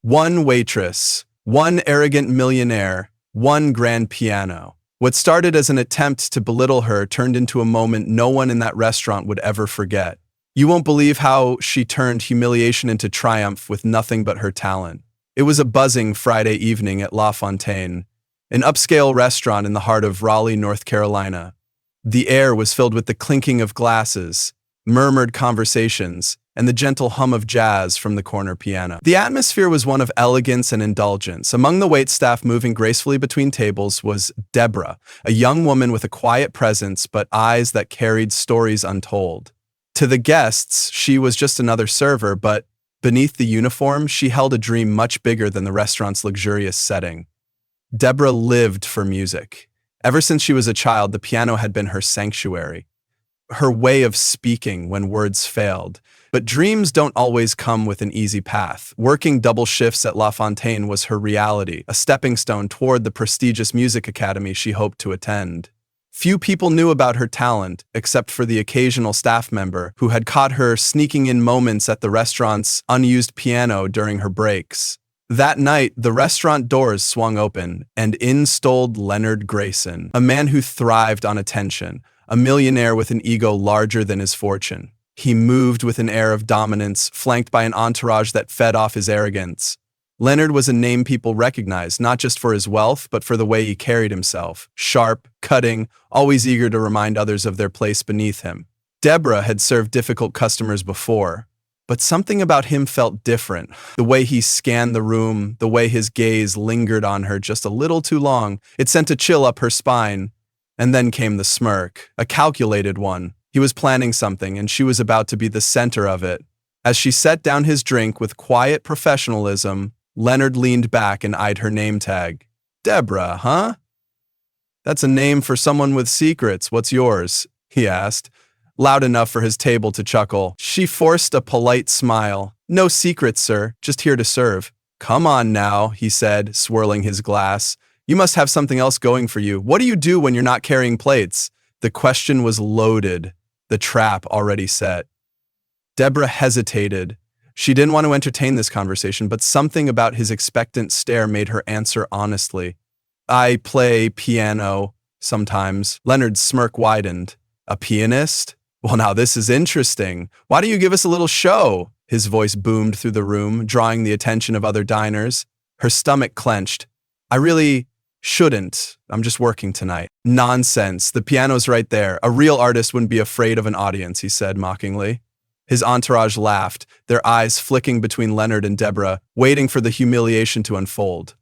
One waitress, one arrogant millionaire, one grand piano. What started as an attempt to belittle her turned into a moment no one in that restaurant would ever forget. You won't believe how she turned humiliation into triumph with nothing but her talent. It was a buzzing Friday evening at La Fontaine, an upscale restaurant in the heart of Raleigh, North Carolina. The air was filled with the clinking of glasses, murmured conversations, and the gentle hum of jazz from the corner piano. The atmosphere was one of elegance and indulgence. Among the waitstaff moving gracefully between tables was Deborah, a young woman with a quiet presence but eyes that carried stories untold. To the guests, she was just another server, but beneath the uniform, she held a dream much bigger than the restaurant's luxurious setting. Deborah lived for music. Ever since she was a child, the piano had been her sanctuary, her way of speaking when words failed. But dreams don't always come with an easy path. Working double shifts at La Fontaine was her reality, a stepping stone toward the prestigious music academy she hoped to attend. Few people knew about her talent, except for the occasional staff member who had caught her sneaking in moments at the restaurant's unused piano during her breaks. That night, the restaurant doors swung open, and in strolled Leonard Grayson, a man who thrived on attention, a millionaire with an ego larger than his fortune. He moved with an air of dominance, flanked by an entourage that fed off his arrogance. Leonard was a name people recognized, not just for his wealth, but for the way he carried himself. Sharp, cutting, always eager to remind others of their place beneath him. Deborah had served difficult customers before, but something about him felt different. The way he scanned the room, the way his gaze lingered on her just a little too long, it sent a chill up her spine. And then came the smirk, a calculated one. He was planning something, and she was about to be the center of it. As she set down his drink with quiet professionalism, Leonard leaned back and eyed her name tag. Deborah, huh? That's a name for someone with secrets. What's yours? He asked, loud enough for his table to chuckle. She forced a polite smile. No secrets, sir. Just here to serve. Come on now, he said, swirling his glass. You must have something else going for you. What do you do when you're not carrying plates? The question was loaded, the trap already set. Deborah hesitated. She didn't want to entertain this conversation, but something about his expectant stare made her answer honestly. I play piano sometimes. Leonard's smirk widened. A pianist? Well, now this is interesting. Why don't you give us a little show? His voice boomed through the room, drawing the attention of other diners. Her stomach clenched. I really shouldn't. I'm just working tonight. Nonsense. The piano's right there. A real artist wouldn't be afraid of an audience, he said mockingly. His entourage laughed, their eyes flicking between Leonard and Deborah, waiting for the humiliation to unfold.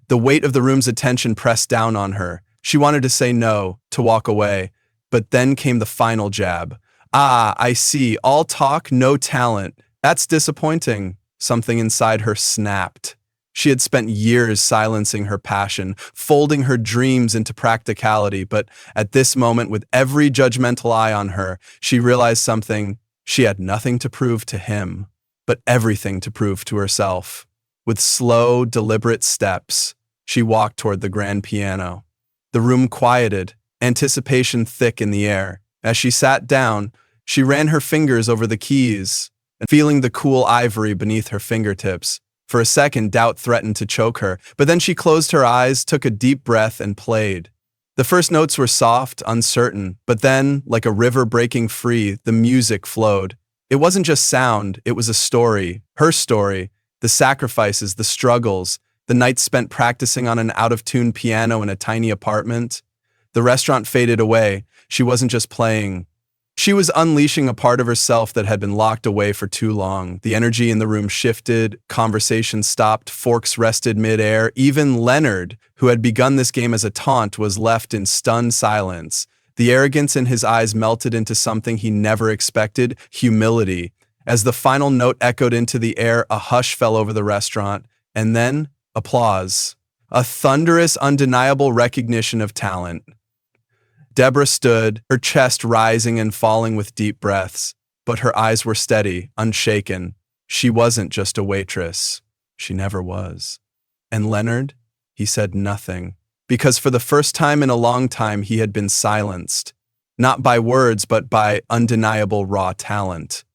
The weight of the room's attention pressed down on her. She wanted to say no, to walk away, but then came the final jab. Ah, I see. All talk, no talent. That's disappointing. Something inside her snapped. She had spent years silencing her passion, folding her dreams into practicality, but at this moment, with every judgmental eye on her, she realized something. She had nothing to prove to him, but everything to prove to herself. With slow, deliberate steps, she walked toward the grand piano. The room quieted, anticipation thick in the air. As she sat down, she ran her fingers over the keys, and feeling the cool ivory beneath her fingertips. For a second, doubt threatened to choke her, but then she closed her eyes, took a deep breath, and played. The first notes were soft, uncertain, but then, like a river breaking free, the music flowed. It wasn't just sound, it was a story, her story, the sacrifices, the struggles, the nights spent practicing on an out-of-tune piano in a tiny apartment. The restaurant faded away. She wasn't just playing. She was unleashing a part of herself that had been locked away for too long. The energy in the room shifted, conversation stopped, forks rested midair. Even Leonard, who had begun this game as a taunt, was left in stunned silence. The arrogance in his eyes melted into something he never expected, humility. As the final note echoed into the air, a hush fell over the restaurant, and then applause. A thunderous, undeniable recognition of talent. Deborah stood, her chest rising and falling with deep breaths, but her eyes were steady, unshaken. She wasn't just a waitress. She never was. And Leonard? He said nothing, because for the first time in a long time he had been silenced, not by words but by undeniable raw talent.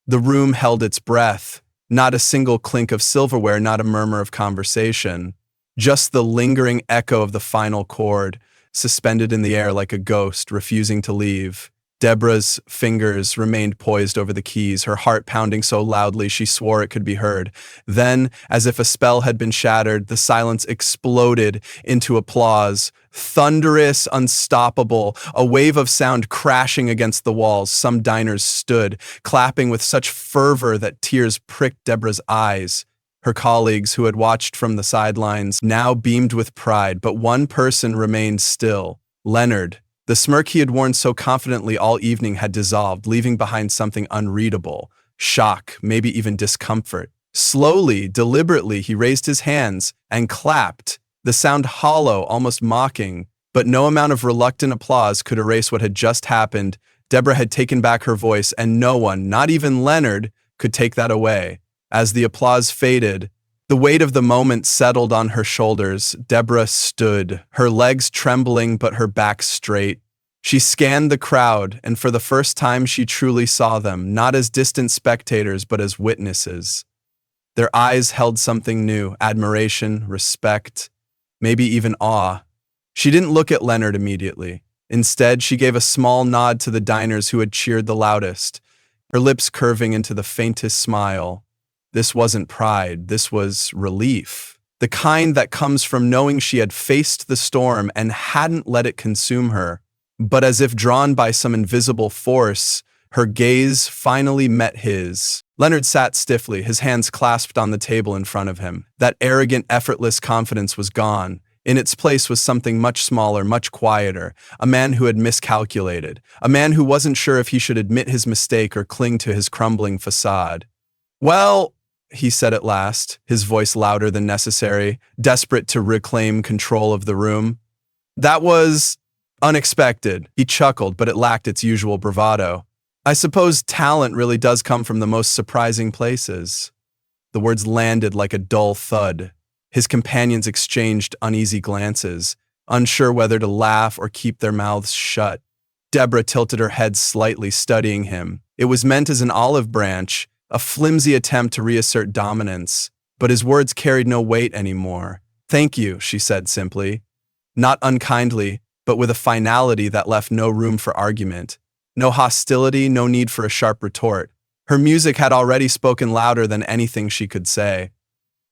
The room held its breath, Not a single clink of silverware, not a murmur of conversation. Just the lingering echo of the final chord, suspended in the air like a ghost, refusing to leave. Deborah's fingers remained poised over the keys, her heart pounding so loudly she swore it could be heard. Then, as if a spell had been shattered, the silence exploded into applause. Thunderous, unstoppable, a wave of sound crashing against the walls. Some diners stood, clapping with such fervor that tears pricked Deborah's eyes. Her colleagues, who had watched from the sidelines, now beamed with pride, but one person remained still. Leonard. The smirk he had worn so confidently all evening had dissolved, leaving behind something unreadable. Shock, maybe even discomfort. Slowly, deliberately, he raised his hands and clapped, the sound hollow, almost mocking, but no amount of reluctant applause could erase what had just happened. Deborah had taken back her voice, and no one, not even Leonard, could take that away. As the applause faded, the weight of the moment settled on her shoulders. Deborah stood, her legs trembling but her back straight. She scanned the crowd, and for the first time she truly saw them, not as distant spectators but as witnesses. Their eyes held something new, admiration, respect, maybe even awe. She didn't look at Leonard immediately. Instead, she gave a small nod to the diners who had cheered the loudest, her lips curving into the faintest smile. This wasn't pride, this was relief. The kind that comes from knowing she had faced the storm and hadn't let it consume her. But as if drawn by some invisible force, her gaze finally met his. Leonard sat stiffly, his hands clasped on the table in front of him. That arrogant, effortless confidence was gone. In its place was something much smaller, much quieter, a man who had miscalculated, a man who wasn't sure if he should admit his mistake or cling to his crumbling facade. "Well," he said at last, his voice louder than necessary, desperate to reclaim control of the room. "That was unexpected." He chuckled, but it lacked its usual bravado. "I suppose talent really does come from the most surprising places." The words landed like a dull thud. His companions exchanged uneasy glances, unsure whether to laugh or keep their mouths shut. Deborah tilted her head slightly, studying him. It was meant as an olive branch, a flimsy attempt to reassert dominance, but his words carried no weight anymore. "Thank you," she said simply. Not unkindly, but with a finality that left no room for argument. No hostility, no need for a sharp retort. Her music had already spoken louder than anything she could say.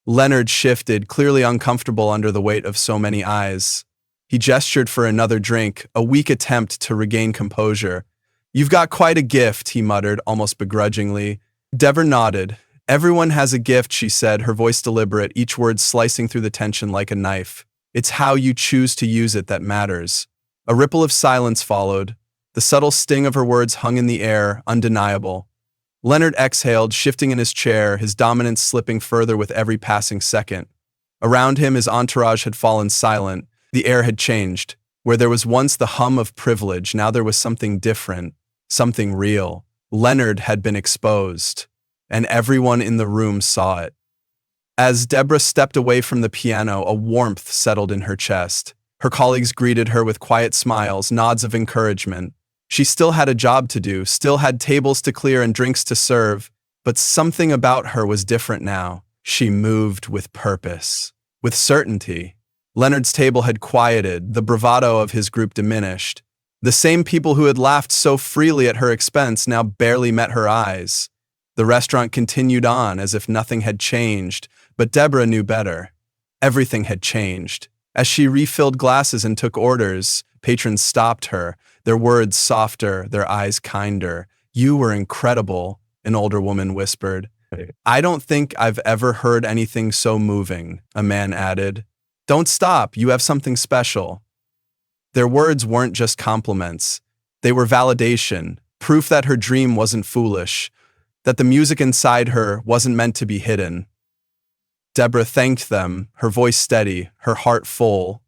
Leonard shifted, clearly uncomfortable under the weight of so many eyes. He gestured for another drink, a weak attempt to regain composure. "You've got quite a gift," he muttered, almost begrudgingly. Deborah nodded. "Everyone has a gift," she said, her voice deliberate, each word slicing through the tension like a knife. "It's how you choose to use it that matters." A ripple of silence followed. The subtle sting of her words hung in the air, undeniable. Leonard exhaled, shifting in his chair, his dominance slipping further with every passing second. Around him, his entourage had fallen silent. The air had changed. Where there was once the hum of privilege, now there was something different, something real. Leonard had been exposed, and everyone in the room saw it. As Deborah stepped away from the piano, a warmth settled in her chest. Her colleagues greeted her with quiet smiles, nods of encouragement. She still had a job to do, still had tables to clear and drinks to serve, but something about her was different now. She moved with purpose, with certainty. Leonard's table had quieted, the bravado of his group diminished. The same people who had laughed so freely at her expense now barely met her eyes. The restaurant continued on as if nothing had changed, but Deborah knew better. Everything had changed. As she refilled glasses and took orders, patrons stopped her, their words softer, their eyes kinder. "You were incredible," an older woman whispered. "I don't think I've ever heard anything so moving," a man added. "Don't stop, you have something special." Their words weren't just compliments. They were validation, proof that her dream wasn't foolish, that the music inside her wasn't meant to be hidden. Deborah thanked them, her voice steady, her heart full.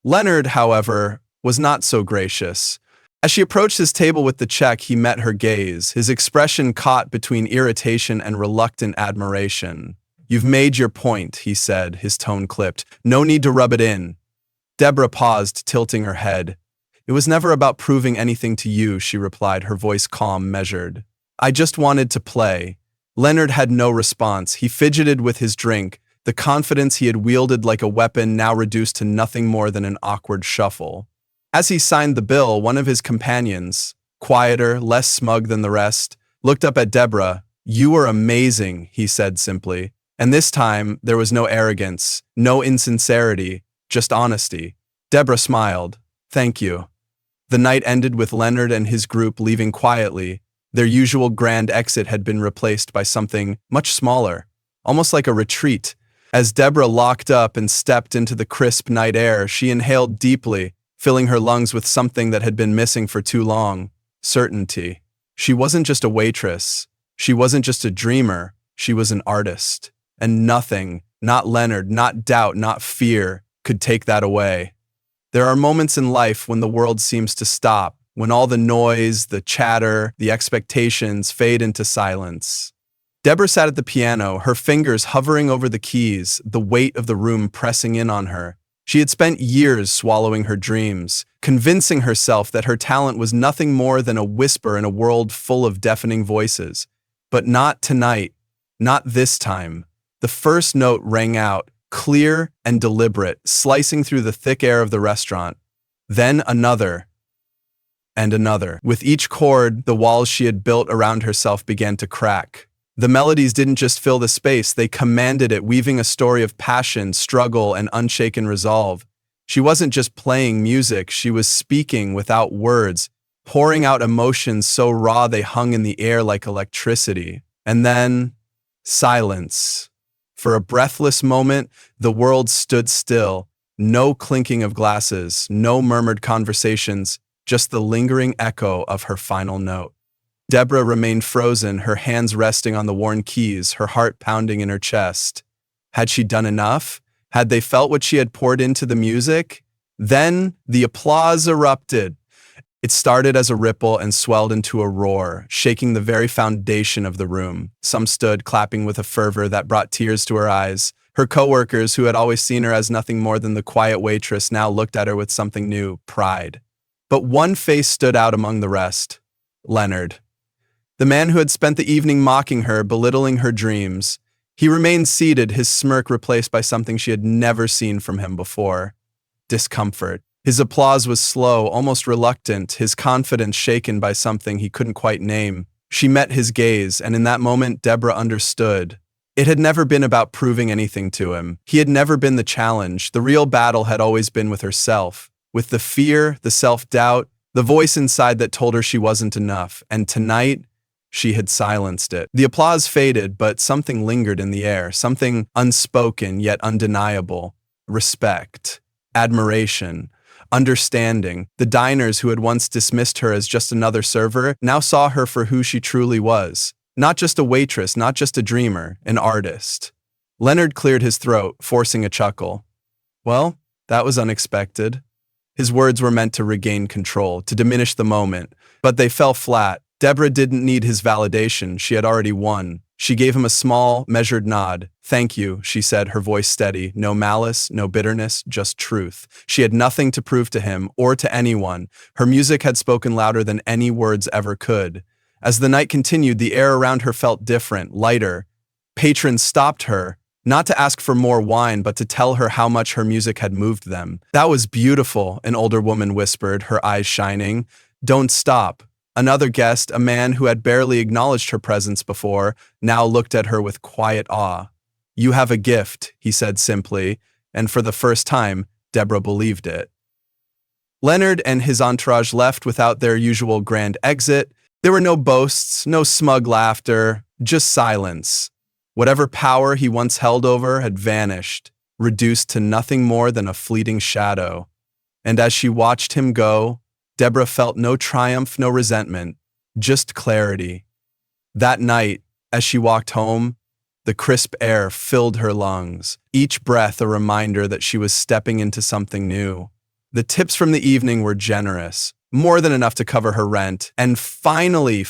Leonard, however, was not so gracious. As she approached his table with the check, he met her gaze, his expression caught between irritation and reluctant admiration. "You've made your point," he said, his tone clipped. "No need to rub it in." Deborah paused, tilting her head. "It was never about proving anything to you," she replied, her voice calm, measured. "I just wanted to play." Leonard had no response. He fidgeted with his drink, the confidence he had wielded like a weapon now reduced to nothing more than an awkward shuffle. As he signed the bill, one of his companions, quieter, less smug than the rest, looked up at Deborah. "You are amazing," he said simply. And this time, there was no arrogance, no insincerity, just honesty. Deborah smiled. "Thank you." The night ended with Leonard and his group leaving quietly. Their usual grand exit had been replaced by something much smaller, almost like a retreat. As Deborah locked up and stepped into the crisp night air, she inhaled deeply, filling her lungs with something that had been missing for too long: certainty. She wasn't just a waitress. She wasn't just a dreamer. She was an artist. And nothing, not Leonard, not doubt, not fear, could take that away. There are moments in life when the world seems to stop, when all the noise, the chatter, the expectations fade into silence. Deborah sat at the piano, her fingers hovering over the keys, the weight of the room pressing in on her. She had spent years swallowing her dreams, convincing herself that her talent was nothing more than a whisper in a world full of deafening voices. But not tonight, not this time. The first note rang out, clear and deliberate, slicing through the thick air of the restaurant. Then another, and another. With each chord, the walls she had built around herself began to crack. The melodies didn't just fill the space, they commanded it, weaving a story of passion, struggle, and unshaken resolve. She wasn't just playing music, she was speaking without words, pouring out emotions so raw they hung in the air like electricity. And then, silence. For a breathless moment, the world stood still. No clinking of glasses, no murmured conversations, just the lingering echo of her final note. Deborah remained frozen, her hands resting on the worn keys, her heart pounding in her chest. Had she done enough? Had they felt what she had poured into the music? Then the applause erupted. It started as a ripple and swelled into a roar, shaking the very foundation of the room. Some stood, clapping with a fervor that brought tears to her eyes. Her coworkers, who had always seen her as nothing more than the quiet waitress, now looked at her with something new: pride. But one face stood out among the rest: Leonard. The man who had spent the evening mocking her, belittling her dreams. He remained seated, his smirk replaced by something she had never seen from him before: discomfort. His applause was slow, almost reluctant, his confidence shaken by something he couldn't quite name. She met his gaze, and in that moment, Deborah understood. It had never been about proving anything to him. He had never been the challenge. The real battle had always been with herself, with the fear, the self-doubt, the voice inside that told her she wasn't enough. And tonight, she had silenced it. The applause faded, but something lingered in the air, something unspoken yet undeniable: respect, admiration, understanding. The diners who had once dismissed her as just another server now saw her for who she truly was. Not just a waitress, not just a dreamer, an artist. Leonard cleared his throat, forcing a chuckle. Well, that was unexpected. His words were meant to regain control, to diminish the moment, but they fell flat. Deborah didn't need his validation. She had already won. She gave him a small, measured nod. "Thank you," she said, her voice steady. No malice, no bitterness, just truth. She had nothing to prove to him or to anyone. Her music had spoken louder than any words ever could. As the night continued, the air around her felt different, lighter. Patrons stopped her, not to ask for more wine, but to tell her how much her music had moved them. "That was beautiful," an older woman whispered, her eyes shining. "Don't stop." Another guest, a man who had barely acknowledged her presence before, now looked at her with quiet awe. "You have a gift," he said simply, and for the first time, Deborah believed it. Leonard and his entourage left without their usual grand exit. There were no boasts, no smug laughter, just silence. Whatever power he once held over had vanished, reduced to nothing more than a fleeting shadow. And as she watched him go, Deborah felt no triumph, no resentment, just clarity. That night, as she walked home, the crisp air filled her lungs, each breath a reminder that she was stepping into something new. The tips from the evening were generous, more than enough to cover her rent, and finally,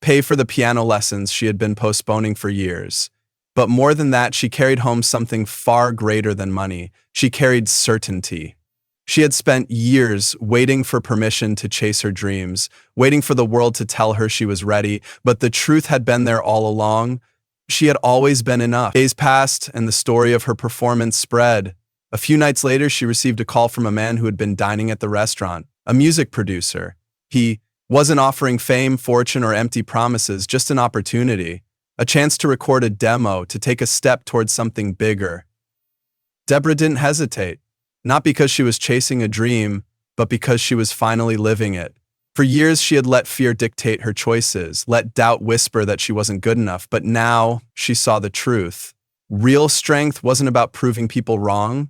pay for the piano lessons she had been postponing for years. But more than that, she carried home something far greater than money. She carried certainty. She had spent years waiting for permission to chase her dreams, waiting for the world to tell her she was ready, but the truth had been there all along. She had always been enough. Days passed, and the story of her performance spread. A few nights later, she received a call from a man who had been dining at the restaurant, a music producer. He wasn't offering fame, fortune, or empty promises, just an opportunity, a chance to record a demo, to take a step towards something bigger. Deborah didn't hesitate. Not because she was chasing a dream, but because she was finally living it. For years, she had let fear dictate her choices, let doubt whisper that she wasn't good enough, but now she saw the truth. Real strength wasn't about proving people wrong,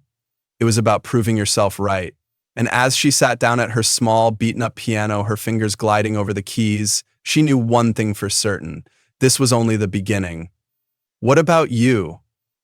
it was about proving yourself right. And as she sat down at her small, beaten-up piano, her fingers gliding over the keys, she knew one thing for certain: this was only the beginning. What about you?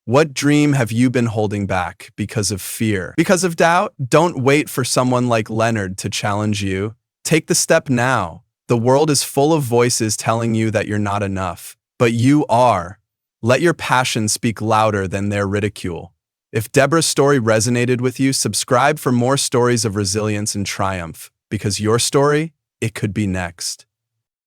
What dream have you been holding back because of fear? Because of doubt? Don't wait for someone like Leonard to challenge you. Take the step now. The world is full of voices telling you that you're not enough, but you are. Let your passion speak louder than their ridicule. If Deborah's story resonated with you, subscribe for more stories of resilience and triumph, because your story, it could be next.